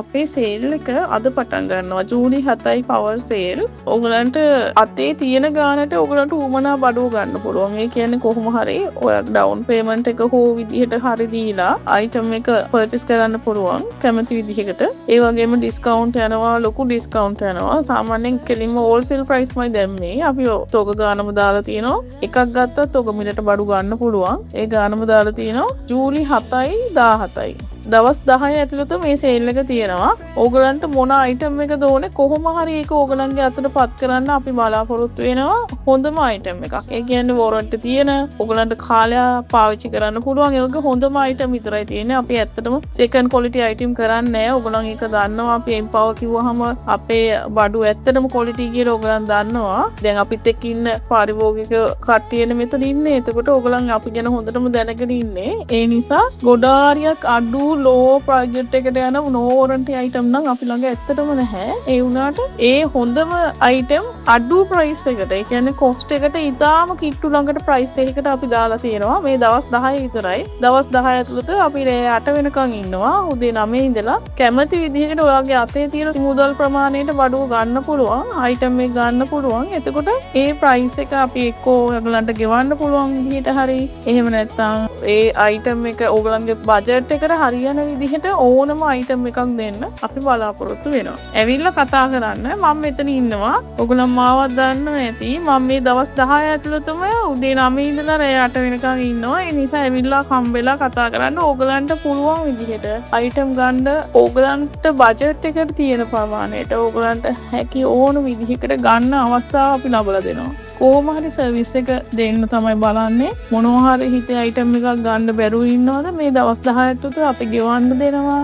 අපේ සේල් එක අද පටන් ගන්නවා ජූලි 7යි පවර් සේල්. ඔයගලන්ට අතේ තියෙන ගානට ඔයගලන්ට උමනා බඩුව ගන්න පුළුවන්. ඒ කියන්නේ කොහොම හරි ඔයා ඩවුන් පේමන්ට් එක හෝ විදිහට හරි දීලා අයිටම් එක පර්චේස් කරන්න පුළුවන් කැමති විදිහකට. ඒ වගේම ඩිස්කවුන්ට් යනවා, ලොකු ඩිස්කවුන්ට් යනවා. සාමාන්‍යයෙන් කෙලින්ම හෝල්සේල් ප්‍රයිස්මයි දැම්මේ. අපි තොග ගානම දාලා තියෙනවා. එකක් ගත්තත් ඔක මිලට බඩු ගන්න පුළුවන්. ඒ ගානම දාලා තියෙනවා ජූලි 7යි 17යි. දවස් 10 ඇතුළත මේ සේල් එක තියෙනවා. ඕගලන්ට මොන අයිටම් එකද ඕනේ කොහොම හරි ඒක ඕගලන්ගේ අතට පත් කරන්න අපි බලාපොරොත්තු වෙනවා. හොඳම අයිටම් එකක්. ඒ කියන්නේ වොරන්ටි තියෙන, ඕගලන්ට කාලයක් පාවිච්චි කරන්න පුළුවන් ඒ වගේ හොඳම අයිටම් විතරයි තියෙන්නේ. අපි ඇත්තටම සෙකන්ඩ් ක්වොලිටි අයිටම් කරන්නේ නැහැ. ඕගලන් ඒක දන්නවා. අපි එම්පවර් කිව්වහම අපේ බඩු ඇත්තටම ක්වොලිටි කියලා ඕගලන් දන්නවා. දැන් අපිත් එක්ක ඉන්න පාරිභෝගික කට්ටියනේ මෙතන ඉන්නේ. එතකොට ඕගලන් අපි ගැන හොඳටම දැනගෙන ඉන්නේ. ඒ නිසා ගොඩාරියක් අඩු ලෝ ප්‍රොජෙක්ට් එකට යන නෝ වොරන්ටි අයිටම් නම් අපි ළඟ ඇත්තටම නැහැ. ඒ වුණාට ඒ හොඳම අයිටම් අඩු ප්‍රයිස් එකට, ඒ කියන්නේ කොස්ට් එකට ඉතාලම කිට්ටු ළඟට ප්‍රයිස් එකකට අපි දාලා තියෙනවා. මේ දවස් 10 විතරයි. දවස් 10 ඇතුළත අපි 8 වෙනකන් ඉන්නවා. උදේ 9 ඉඳලා කැමති විදිහකට ඔයාගේ අතේ තියෙන මුදල් ප්‍රමාණයට බඩුව ගන්න පුළුවන්, අයිටම් එක ගන්න පුළුවන්. එතකොට ඒ ප්‍රයිස් එක අපි එක්කෝ ඔයගලන්ට ගෙවන්න පුළුවන් විදිහට හරි. එහෙම නැත්නම් ඒ අයිටම් එක ඔයගලන්ගේ බජට් එකට හරි යන විදිහට ඕනම අයිටම් එකක් දෙන්න අපි බලාපොරොත්තු වෙනවා. ඇවිල්ලා කතා කරන්න. මම මෙතන ඉන්නවා. ඔයගොල්ලෝ මාවත් දන්නවා ඇති. මම මේ දවස් 10 ඇතුළතම උදේ 9 ඉඳලා රෑ 8 වෙනකන් ඉන්නවා. ඒ නිසා ඇවිල්ලා හම්බෙලා කතා කරන්න. ඕගලන්ට පුළුවන් විදිහට අයිටම් ගන්න ඕගලන්ට බජට් එකට තියෙන ප්‍රමාණයට ඕගලන්ට හැකි ඕන විදිහකට ගන්න අවස්ථාව අපි ලබලා දෙනවා. කොහොම හරි සර්විස් එක දෙන්න තමයි බලන්නේ. මොනවා හරි හිතේ අයිටම් එකක් ගන්න බැරුව ඉන්නවද මේ දවස් 10 ඇතුළත අපි ගෙවන්න දෙනවා,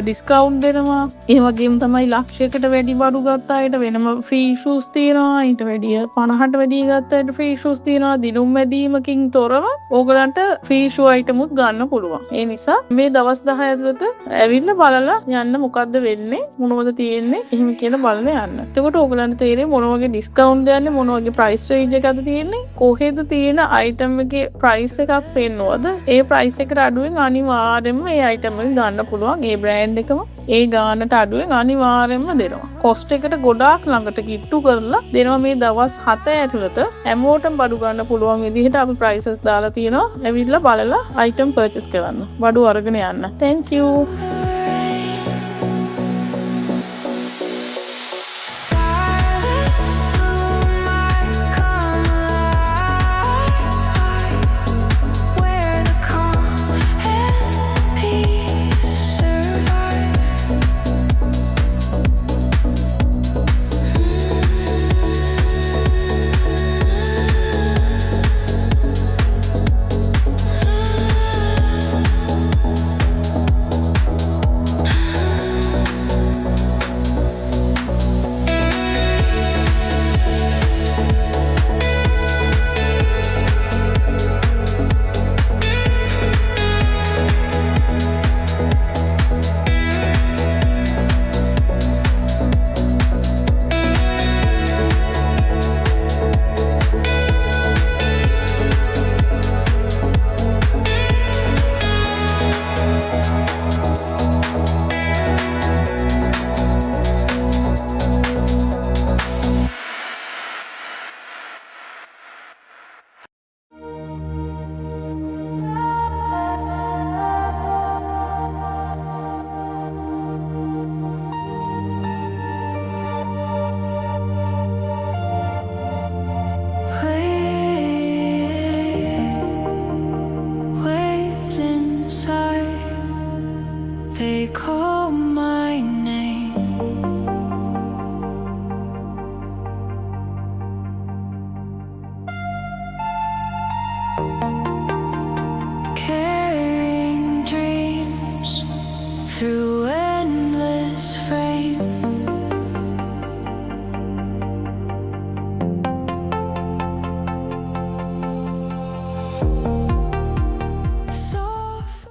ඩිස්කවුන්ට් දෙනවා. ඒ වගේම තමයි ලක්ෂයකට වැඩි බඩු ගත්ත අයට වෙනම ෆ්‍රී ෂූස් තියෙනවා. ඊට වැඩිය 50ට වැඩි ගත්ත අයට ෆ්‍රී ෂූස් තියෙනවා. දිනුම් මැදීමකින් තොරව ඕගලන්ට ෆ්‍රී ෂූ අයිටමුත් ගන්න පුළුවන්. ඒ නිසා මේ දවස් 10 ඇතුළත ඇවිල්ලා බලලා යන්න මොකද්ද වෙන්නේ, මොනවද තියෙන්නේ, එහෙම කියලා බලලා යන්න. එතකොට ඕගලන්ට තේරෙයි මොන වගේ ඩිස්කවුන්ට් දෙන්නේ, මොන වගේ ප්‍රයිස් රේන්ජ් එකක්ද තියෙන්නේ, කොහෙද තියෙන අයිටම් එකේ ප්‍රයිස් එකක් පෙන්නවද. ඒ ප්‍රයිස් එකට අඩුවෙන් අනිවාර්යයෙන්ම ඒ අයිටම් එක ගන්න පුළුවන්. ඒ බ්‍රෑන්ඩ් එකම ඒ ගානට අඩුවෙන් අනිවාර්යයෙන්ම දෙනවා. කොස්ට් එකට ගොඩාක් ළඟට කිට්ටු කරලා දෙනවා. මේ දවස් 7 ඇතුළත හැමෝටම බඩු ගන්න පුළුවන් විදිහට අපි ප්‍රයිසස් දාලා තියෙනවා. ඇවිල්ලා බලලා අයිටම් පර්චේස් කරන්න. බඩු අරගෙන යන්න. Thank you.